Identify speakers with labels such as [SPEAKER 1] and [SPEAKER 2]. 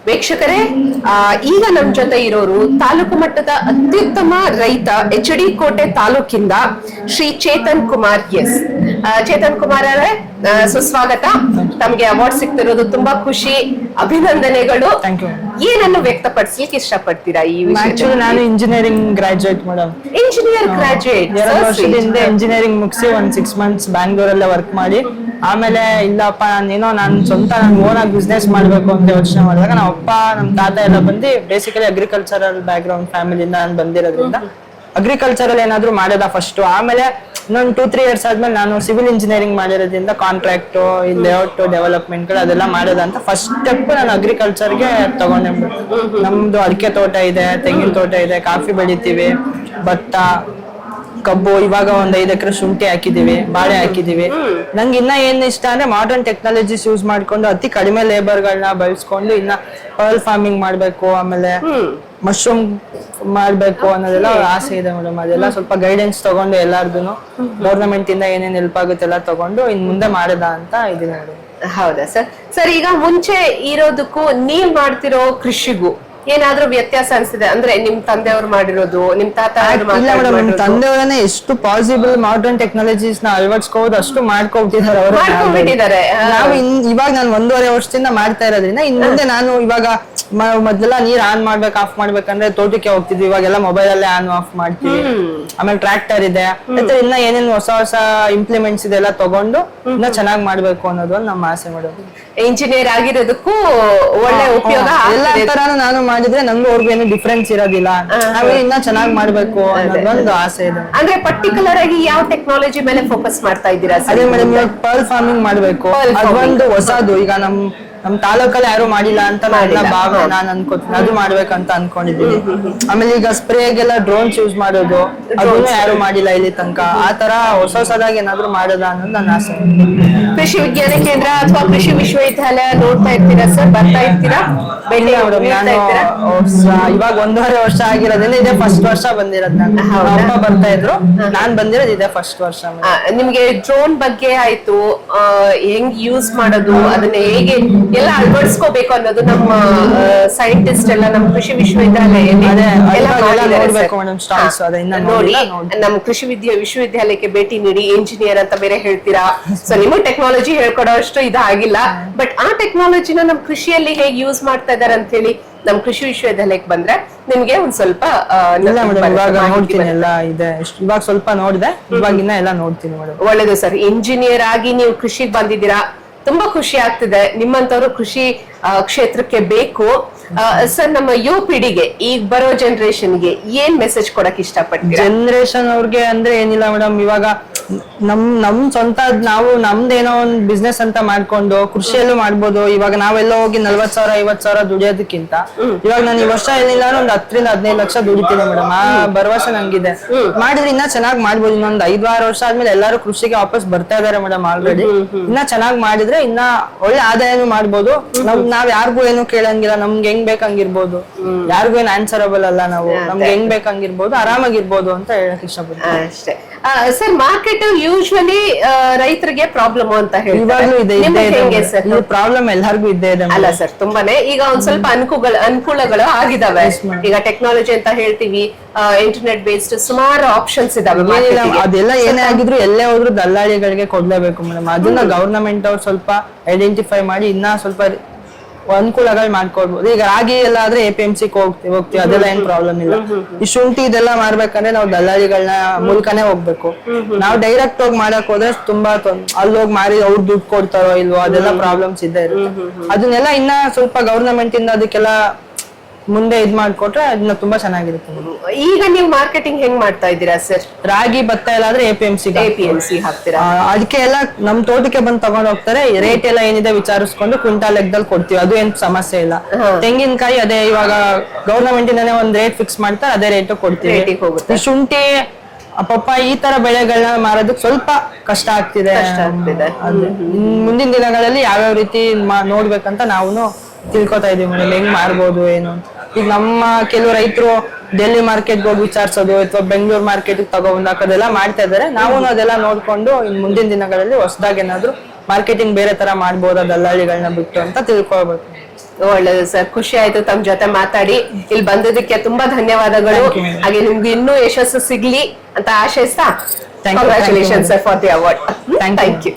[SPEAKER 1] ವೀಕ್ಷಕರೇ, ಈಗ ನಮ್ ಜೊತೆ ಇರೋರು ತಾಲೂಕು ಮಟ್ಟದ ಅತ್ಯುತ್ತಮ ರೈತ ಎಚ್.ಡಿ. ಕೋಟೆ ತಾಲೂಕಿಂದ ಶ್ರೀ ಚೇತನ್ ಕುಮಾರ್ ಎಸ್. ಚೇತನ್ ಕುಮಾರ್ ಅವರೇ, ಸುಸ್ವಾಗತ. ತಮ್ಗೆ ಅವಾರ್ಡ್ ಸಿಗ್ತಿರೋದು ತುಂಬಾ ಖುಷಿ, ಅಭಿನಂದನೆಗಳು. ಏನನ್ನು ವ್ಯಕ್ತಪಡಿಸ್ಲಿಕ್ಕೆ ಇಷ್ಟಪಡ್ತೀರಾ ಈ ವಿಷಯ?
[SPEAKER 2] ನಾನು engineering graduate madam.
[SPEAKER 1] Engineer graduate.
[SPEAKER 2] 2 ವರ್ಷದಿಂದ ಇಂಜಿನಿಯರಿಂಗ್ ಮುಗಿಸಿ ಒಂದ್ 6 months ಬ್ಯಾಂಗ್ಳೂರಲ್ಲೇ ವರ್ಕ್ ಮಾಡಿ, ಆಮೇಲೆ ಇಲ್ಲಪ್ಪ ನಾನು ಸ್ವಂತ ಓನ್ ಆಗಿ ಬಿಸ್ನೆಸ್ ಮಾಡ್ಬೇಕು ಅಂತ ಯೋಚನೆ ಮಾಡಿದಾಗ ನಮ್ಮ ಅಪ್ಪ ನಮ್ಮ ತಾತ ಎಲ್ಲ ಬಂದು ಬೇಸಿಕಲಿ ಅಗ್ರಿಕಲ್ಚರಲ್ ಬ್ಯಾಕ್ ಗ್ರೌಂಡ್ ಫ್ಯಾಮಿಲಿಯಿಂದ ನಾನು ಬಂದಿರೋದ್ರಿಂದ ಅಗ್ರಿಕಲ್ಚರಲ್ ಏನಾದ್ರು ಮಾಡೋದ ಫಸ್ಟ್. ಆಮೇಲೆ ಇನ್ನೊಂದು 2-3 years ಆದ್ಮೇಲೆ ನಾನು ಸಿವಿಲ್ ಇಂಜಿನಿಯರಿಂಗ್ ಮಾಡಿರೋದ್ರಿಂದ ಕಾಂಟ್ರಾಕ್ಟ್, ಈ ಲೇಔಟ್ ಡೆವಲಪ್ಮೆಂಟ್ ಗಳು ಅದೆಲ್ಲ ಮಾಡೋದಂತ ಫಸ್ಟ್ ಸ್ಟೆಪ್ ನಾನು ಅಗ್ರಿಕಲ್ಚರ್ಗೆ ತಗೊಂಡೆ. ನಮ್ದು ಅಡಿಕೆ ತೋಟ ಇದೆ, ತೆಂಗಿನ ತೋಟ ಇದೆ, ಕಾಫಿ ಬೆಳಿತೀವಿ, ಭತ್ತ, ಕಬ್ಬು, ಇವಾಗ ಒಂದ್ 5 ಎಕರೆ ಶುಂಠಿ ಹಾಕಿದೀವಿ, ಬಾಳೆ ಹಾಕಿದೀವಿ. ನಂಗೆ ಇನ್ನ ಏನ್ ಇಷ್ಟ ಅಂದ್ರೆ ಮಾಡರ್ನ್ ಟೆಕ್ನಾಲಜೀಸ್ ಯೂಸ್ ಮಾಡ್ಕೊಂಡು ಅತಿ ಕಡಿಮೆ ಲೇಬರ್ ಗಳನ್ನ ಬಳಸ್ಕೊಂಡು ಇನ್ನ ಪರ್ಲ್ ಫಾರ್ಮಿಂಗ್ ಮಾಡ್ಬೇಕು, ಆಮೇಲೆ ಮಶ್ರೂಮ್ ಮಾಡ್ಬೇಕು ಅನ್ನೋದೆಲ್ಲ ಆಸೆ ಇದೆ ಮೇಡಮ್. ಅದೆಲ್ಲ ಸ್ವಲ್ಪ ಗೈಡೆನ್ಸ್ ತಗೊಂಡು ಎಲ್ಲಾರ್ದು ಗೌರ್ಮೆಂಟ್ ಇಂದ ಏನೇನ್ ಹೆಲ್ಪ್ ಆಗುತ್ತೆ ಎಲ್ಲ ತಗೊಂಡು ಇನ್ ಮುಂದೆ ಮಾಡದ ಅಂತ ಇದೀನಿ ಮೇಡಮ್.
[SPEAKER 1] ಹೌದಾ ಸರ್? ಸರ್, ಈಗ ಮುಂಚೆ ಇರೋದಕ್ಕೂ ನೀವ್ ಮಾಡ್ತಿರೋ ಕೃಷಿಗೂ ಏನಾದ್ರೂ ವ್ಯತ್ಯಾಸ ಅನ್ಸಿದೆ? ಅಂದ್ರೆ ನಿಮ್ ತಂದೆಯವ್ರು ಮಾಡಿರೋದು, ನಿಮ್ ತಾತ
[SPEAKER 2] ತಂದೆಯವರನ್ನೇ ಎಷ್ಟು ಪಾಸಿಬಲ್ ಮಾಡರ್ನ್ ಟೆಕ್ನಾಲಜೀಸ್ ನ ಅಳವಡಿಸ್ಕೋಬಹುದು ಅಷ್ಟು ಮಾಡ್ಕೊಬಿಟ್ಟಿದ್ದಾರೆ. ನಾವು ಇವಾಗ ನಾನು 1.5 ವರ್ಷದಿಂದ ಮಾಡ್ತಾ ಇರೋದ್ರಿಂದ ಇನ್ ಮುಂದೆ ನಾನು ಇವಾಗ ಮೊದಲೆಲ್ಲ ನೀರ್ ಆನ್ ಮಾಡ್ಬೇಕು ಆಫ್ ಮಾಡ್ಬೇಕಂದ್ರೆ ತೋಟಕ್ಕೆ ಹೋಗ್ತಿದ್ವಿ, ಇವಾಗೆಲ್ಲ ಮೊಬೈಲ್ ಅಲ್ಲೇ ಆನ್ ಆಫ್ ಮಾಡ್ತೀವಿ. ಆಮೇಲೆ ಟ್ರ್ಯಾಕ್ಟರ್ ಇದೆ, ಮತ್ತೆ ಇನ್ನ ಏನೇನು ಹೊಸ ಇಂಪ್ಲಿಮೆಂಟ್ಸ್ ಇದೆಲ್ಲ ತಗೊಂಡು ಇನ್ನ ಚೆನ್ನಾಗಿ ಮಾಡ್ಬೇಕು ಅನ್ನೋದು ನಮ್ಮ ಆಸೆ ಮಾಡೋದು.
[SPEAKER 1] ಇಂಜಿನಿಯರ್ ಆಗಿರೋದಕ್ಕೂ ಒಳ್ಳೆ ಉಪಯೋಗ.
[SPEAKER 2] ಎಲ್ಲಾ ತರಾನು ನಾನು ಮಾಡಿದ್ರೆ ನಮ್ಗೂ ಅವ್ರಿಗೇನು ಡಿಫ್ರೆನ್ಸ್ ಇರೋದಿಲ್ಲ, ನಾವೇ ಇನ್ನ ಚೆನ್ನಾಗಿ ಮಾಡ್ಬೇಕು ಅನ್ನೋದೊಂದು ಆಸೆ ಇದೆ.
[SPEAKER 1] ಅಂದ್ರೆ ಪರ್ಟಿಕ್ಯುಲರ್ ಆಗಿ ಯಾವ ಟೆಕ್ನಾಲಜಿ ಮೇಲೆ ಫೋಕಸ್ ಮಾಡ್ತಾ ಇದ್ದೀರಾ?
[SPEAKER 2] ಅದೇ ಮೇಡಮ್, ಪರ್ಲ್ ಫಾರ್ಮಿಂಗ್ ಮಾಡ್ಬೇಕು, ಅದೊಂದು ಹೊಸದು. ಈಗ ನಮ್ ತಾಲೂಕಲ್ಲಿ ಯಾರು ಮಾಡಿಲ್ಲ ಅಂತ ನಾನು ಅನ್ಕೋತೀನಿ, ಅದು ಮಾಡ್ಬೇಕಂತ ಅನ್ಕೊಂಡಿದ್ದೀನಿ. ಆಮೇಲೆ ಈಗ ಸ್ಪ್ರೇಗೆಲ್ಲ ಡ್ರೋನ್ಸ್ ಯೂಸ್ ಮಾಡೋದು, ಅದನ್ನು ಯಾರು ಮಾಡಿಲ್ಲ ಇಲ್ಲಿ ತನಕ. ಆ ತರ ಹೊಸದಾಗಿ ಏನಾದ್ರು ಮಾಡೋದ ಅನ್ನೋದು ನನ್ನ ಆಸೆ.
[SPEAKER 1] ಕೃಷಿ ವಿಜ್ಞಾನ ಕೇಂದ್ರ ಅಥವಾ ಕೃಷಿ ವಿಶ್ವವಿದ್ಯಾಲಯ ನೋಡ್ತಾ ಇರ್ತೀರಾ ಸರ್? ಬರ್ತಾ ಇರ್ತೀರಾ?
[SPEAKER 2] ಇವಾಗ 1.5 ವರ್ಷ ಆಗಿರೋದ್ರಿಂದ ಇದೇ ಫಸ್ಟ್ ವರ್ಷ ಬಂದಿರೋದು. ನಾನು ಅಪ್ಪ ಬರ್ತಾ ಇದ್ರು, ನಾನ್ ಬಂದಿರೋದು ಇದೇ ಫಸ್ಟ್ ವರ್ಷ.
[SPEAKER 1] ನಿಮ್ಗೆ ಡ್ರೋನ್ ಬಗ್ಗೆ ಆಯ್ತು, ಹೆಂಗ್ ಯೂಸ್ ಮಾಡೋದು, ಅದನ್ನ ಹೇಗೆ ಎಲ್ಲ ಅಳವಡಿಸ್ಕೋಬೇಕು ಅನ್ನೋದು ನಮ್ಮ ಸೈಂಟಿಸ್ಟ್ ಎಲ್ಲ ನಮ್ಮ ಕೃಷಿ ವಿಶ್ವವಿದ್ಯಾಲಯದಲ್ಲಿ ನೋಡಿ, ನಮ್ಮ ಕೃಷಿ ವಿಶ್ವವಿದ್ಯಾಲಯಕ್ಕೆ ಭೇಟಿ ನೀಡಿ ಇಂಜಿನಿಯರ್ ಅಂತ ಬೇರೆ ಹೇಳ್ತೀರಾ. ಸೊ ನಿಮಗೆ ಟೆಕ್ನಾಲಜಿ ಹೇಳ್ಕೊಡೋ ಅಷ್ಟು ಇದಾಗಿಲ್ಲ, ಬಟ್ ಆ ಟೆಕ್ನಾಲಜಿನ ನಮ್ ಕೃಷಿಯಲ್ಲಿ ಹೇಗೆ ಯೂಸ್ ಮಾಡ್ತಾ ಇದಾರೆ ಅಂತ ಹೇಳಿ ನಮ್ ಕೃಷಿ ವಿಶ್ವವಿದ್ಯಾಲಯಕ್ಕೆ ಬಂದ್ರೆ ನಿಮ್ಗೆ ಒಂದ್ ಸ್ವಲ್ಪ
[SPEAKER 2] ನೋಡ್ತೀನಿ ಎಲ್ಲ ಇದೆ. ಇವಾಗ ಸ್ವಲ್ಪ ನೋಡಿದೆ, ಇವಾಗಿನ್ನ ಎಲ್ಲ ನೋಡ್ತೀನಿ ಮೇಡಮ್.
[SPEAKER 1] ಒಳ್ಳೇದು ಸರ್. ಇಂಜಿನಿಯರ್ ಆಗಿ ನೀವು ಕೃಷಿಗೆ ಬಂದಿದ್ದೀರಾ, ತುಂಬಾ ಖುಷಿ ಆಗ್ತಿದೆ. ನಿಮ್ಮಂತವ್ರು ಕೃಷಿ ಕ್ಷೇತ್ರಕ್ಕೆ ಬೇಕು. ಸರ್, ನಮ್ಮ ಯುವ ಪೀಳಿಗೆ, ಈಗ ಬರೋ ಜನರೇಷನ್ಗೆ ಏನ್ ಮೆಸೇಜ್ ಕೊಡಕ್ ಇಷ್ಟಪಡ್ತೀರಾ?
[SPEAKER 2] ಜನರೇಷನ್ ಅವ್ರಿಗೆ ಅಂದ್ರೆ ಏನಿಲ್ಲ ಮೇಡಮ್, ಇವಾಗ ನಮ್ ಸ್ವಂತ ನಾವು ನಮ್ದೇನೋ ಒಂದ್ ಬಿಸ್ನೆಸ್ ಅಂತ ಮಾಡ್ಕೊಂಡು ಕೃಷಿಯಲ್ಲೂ ಮಾಡ್ಬೋದು. ಇವಾಗ ನಾವೆಲ್ಲ ಹೋಗಿ 40,000 50,000 ದುಡಿಯೋದಕ್ಕಿಂತ ಇವಾಗ ನಾನು ಈ ವರ್ಷ ಏನಿಲ್ಲ ಒಂದ್ 10-15 ಲಕ್ಷ ದುಡಿತೀನಿ ಮೇಡಮ್. ಆ ಭರವಸೆ ನಂಗಿದೆ. ಮಾಡಿದ್ರೆ ಇನ್ನ ಚೆನ್ನಾಗಿ ಮಾಡ್ಬೋದು. ಇನ್ನೊಂದ್ 5-6 ವರ್ಷ ಆದ್ಮೇಲೆ ಎಲ್ಲಾರು ಕೃಷಿಗೆ ವಾಪಸ್ ಬರ್ತಾ ಇದಾರೆ ಮೇಡಮ್ ಆಲ್ರೆಡಿ. ಇನ್ನ ಚೆನ್ನಾಗಿ ಮಾಡಿದ್ರೆ ಇನ್ನ ಒಳ್ಳೆ ಆದಾಯನೂ ಮಾಡ್ಬೋದು. ನಾವ್ ಯಾರಿಗೂ ಏನು ಕೇಳಂಗಿಲ್ಲ, ನಮ್ಗೆ ಹೆಂಗ್ ಬೇಕಂಗಿರ್ಬೋದು, ಯಾರಿಗೂ ಏನ್ ಆನ್ಸರಬಲ್ ಅಲ್ಲ. ನಾವು ನಮ್ಗೆ ಹೆಂಗ್ ಬೇಕಂಗಿರ್ಬೋದು, ಆರಾಮಾಗಿರ್ಬೋದು ಅಂತ ಹೇಳಕ್ ಇಷ್ಟಪಡ್ತೀನಿ
[SPEAKER 1] ಅಷ್ಟೇ. ಸರ್, ಮಾರ್ಕೆಟ್ ಯೂಶುವಲಿ ರೈತರಿಗೆ ಪ್ರಾಬ್ಲಮ್ ಅಂತ
[SPEAKER 2] ಇವಾಗ್ಲೂ ಇದೆ. ಪ್ರಾಬ್ಲಮ್ ಎಲ್ಲರಿಗೂ ಇದ್ದೇ ಇದೆ
[SPEAKER 1] ಅಲ್ಲ ಸರ್? ತುಂಬಾನೇ ಈಗ ಒಂದ್ ಸ್ವಲ್ಪ ಅನುಕೂಲಗಳು ಆಗಿದಾವೆ. ಈಗ ಟೆಕ್ನಾಲಜಿ ಅಂತ ಹೇಳ್ತೀವಿ, ಇಂಟರ್ನೆಟ್ ಬೇಸ್ಡ್ ಸುಮಾರು ಆಪ್ಷನ್ಸ್ ಇದಾವೆ.
[SPEAKER 2] ಅದೆಲ್ಲ ಏನೇ ಆಗಿದ್ರು ಎಲ್ಲೇ ಹೋದ್ರು ದಲ್ಲಾಳಿಗಳಿಗೆ ಕೊಡ್ಲೇಬೇಕು ಮೇಡಮ್. ಅದನ್ನ ಗವರ್ನಮೆಂಟ್ ಅವ್ರು ಸ್ವಲ್ಪ ಐಡೆಂಟಿಫೈ ಮಾಡಿ ಇನ್ನ ಸ್ವಲ್ಪ ಅನುಕೂಲಗಳು ಮಾಡ್ಕೊಡ್ಬೋದು. ಈಗ ರಾಗಿ ಎಲ್ಲ ಆದ್ರೆ APMC ಹೋಗ್ತೀವಿ, ಅದೆಲ್ಲ ಏನ್ ಪ್ರಾಬ್ಲಮ್ ಇಲ್ಲ. ಈ ಶುಂಠಿ ಇದೆಲ್ಲ ಮಾಡ್ಬೇಕಂದ್ರೆ ನಾವು ದಲ್ಲಾಳಿಗಳನ್ನ ಮೂಲಕನೇ ಹೋಗ್ಬೇಕು. ನಾವು ಡೈರೆಕ್ಟ್ ಹೋಗಿ ಮಾಡಕ್ ಹೋದ್ರೆ ತುಂಬಾ ಅಲ್ಲಿ ಹೋಗಿ ಮಾರಿ ಅವ್ರು ದುಡ್ಡು ಕೊಡ್ತಾರೋ ಇಲ್ವೋ, ಅದೆಲ್ಲ ಪ್ರಾಬ್ಲಮ್ಸ್ ಇದ್ದೇ ಇರುತ್ತೆ. ಅದನ್ನೆಲ್ಲ ಇನ್ನ ಸ್ವಲ್ಪ ಗವರ್ನಮೆಂಟ್ ಇಂದ ಅದಕ್ಕೆಲ್ಲ ಮುಂದೆ ಇದ್ ಮಾಡ್ಕೊಟ್ರೆ ಅದನ್ನ ತುಂಬಾ ಚೆನ್ನಾಗಿರುತ್ತೆ.
[SPEAKER 1] ಈಗ ನೀವು ಮಾರ್ಕೆಟಿಂಗ್ ಹೆಂಗ್ ಮಾಡ್ತಾ ಇದ್ದೀರಾ ಸರ್?
[SPEAKER 2] ರಾಗಿ ಭತ್ತ ಎಲ್ಲ ಆದ್ರೆ APMC
[SPEAKER 1] ಹಾಕ್ತೀರಾ?
[SPEAKER 2] ಅದಕ್ಕೆ ಎಲ್ಲ ನಮ್ ತೋಟಕ್ಕೆ ಬಂದು ತಗೊಂಡ್ ಹೋಗ್ತಾರೆ. ರೇಟ್ ಎಲ್ಲ ಏನಿದೆ ವಿಚಾರಿಸ್ಕೊಂಡು ಕ್ವಿಂಟಾಲ್ ಲೆಕ್ಕದಲ್ಲಿ ಕೊಡ್ತೀವಿ, ಅದು ಏನ್ ಸಮಸ್ಯೆ ಇಲ್ಲ. ತೆಂಗಿನಕಾಯಿ ಅದೇ ಇವಾಗ ಗವರ್ನಮೆಂಟ್ ಇಂದಾನೆ ಒಂದ್ ರೇಟ್ ಫಿಕ್ಸ್ ಮಾಡ್ತಾರೆ, ಅದೇ ರೇಟ್ ಕೊಡ್ತೀವಿ. ಶುಂಠಿ, ಪಪ್ಪಾಯಿ ಈ ತರ ಬೆಳೆಗಳನ್ನ ಮಾರೋದಕ್ಕೆ ಸ್ವಲ್ಪ ಕಷ್ಟ ಆಗ್ತಿದೆ. ಮುಂದಿನ ದಿನಗಳಲ್ಲಿ ಯಾವ್ಯಾವ ರೀತಿ ನೋಡ್ಬೇಕಂತ ನಾವು ತಿಳ್ಕೊತಾ ಇದೀವಿ ಮೇಡಮ್, ಹೆಂಗ್ ಮಾರ್ಬೋದು ಏನು. ಈಗ ನಮ್ಮ ಕೆಲವು ರೈತರು ಡೆಲ್ಲಿ ಮಾರ್ಕೆಟ್ಗೆ ಹೋಗಿ ವಿಚಾರಿಸೋದು ಅಥವಾ ಬೆಂಗಳೂರು ಮಾರ್ಕೆಟ್ ತಗೊಂಡ್ ಹಾಕೋದೆಲ್ಲ ಮಾಡ್ತಾ ಇದಾರೆ. ನಾವು ಅದೆಲ್ಲ ನೋಡ್ಕೊಂಡು ಇನ್ ಮುಂದಿನ ದಿನಗಳಲ್ಲಿ ಹೊಸದಾಗಿ ಏನಾದ್ರು ಮಾರ್ಕೆಟಿಂಗ್ ಬೇರೆ ತರ ಮಾಡ್ಬೋದಾ ದಲ್ಲಾಳಿಗಳನ್ನ ಬಿಟ್ಟು ಅಂತ ತಿಳ್ಕೊಳ್ಬೇಕು.
[SPEAKER 1] ಒಳ್ಳೇದು ಸರ್, ಖುಷಿ ಆಯ್ತು ತಮ್ಮ ಜೊತೆ ಮಾತಾಡಿ. ಇಲ್ಲಿ ಬಂದಿದ್ದಕ್ಕೆ ತುಂಬಾ ಧನ್ಯವಾದಗಳು.
[SPEAKER 2] Thank you.
[SPEAKER 1] ಹಾಗೆ ನಿಮ್ಗೆ ಇನ್ನೂ ಯಶಸ್ಸು ಸಿಗ್ಲಿ ಅಂತ ಆಶಯಿಸ್ತಾ
[SPEAKER 2] Thank you.
[SPEAKER 1] Congratulation sir for the award.
[SPEAKER 2] Thank you.
[SPEAKER 1] Thank you.